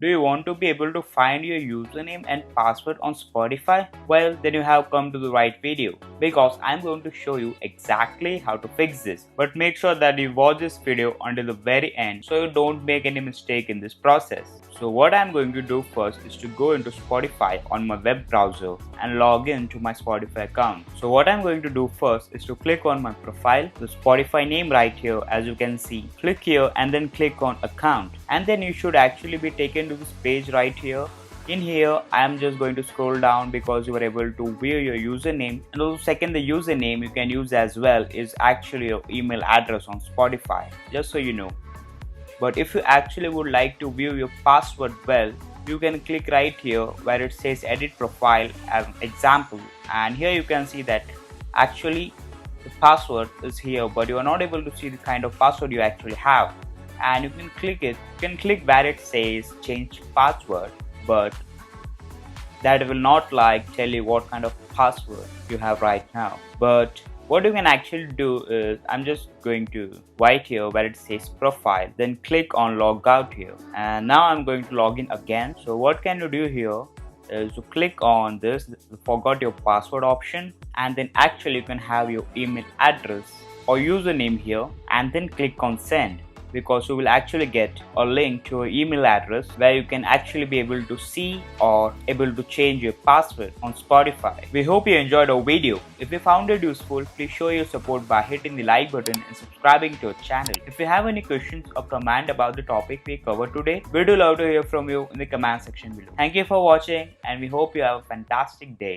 Do you want to be able to find your username and password on Spotify? Well, then you have come to the right video because I'm going to show you exactly how to fix this. But make sure that you watch this video until the very end so you don't make any mistake in this process. So what I'm going to do first is to go into Spotify on my web browser and log in to my Spotify account. So what I'm going to do first is to click on my profile, the Spotify name right here as you can see. Click here and then click on account, and then you should actually be taken to this page right here. In here, I am just going to scroll down because you are able to view your username, and also second, the username you can use as well is actually your email address on Spotify, just so you know. But if you actually would like to view your password, well, you can click right here where it says edit profile as an example, and here you can see that actually the password is here, but you are not able to see the kind of password you actually have. And you can click it, you can click where it says change password, but that will not tell you what kind of password you have right now. But what you can actually do is, I'm just going to write here where it says profile, then click on log out here, and now I'm going to log in again. So what can you do here is to click on this forgot your password option, and then actually you can have your email address or username here, and then click on send, because you will actually get a link to your email address where you can actually be able to see or able to change your password on Spotify. We hope you enjoyed our video. If you found it useful, please show your support by hitting the like button and subscribing to our channel. If you have any questions or comment about the topic we covered today, we do love to hear from you in the comment section below. Thank you for watching, and we hope you have a fantastic day.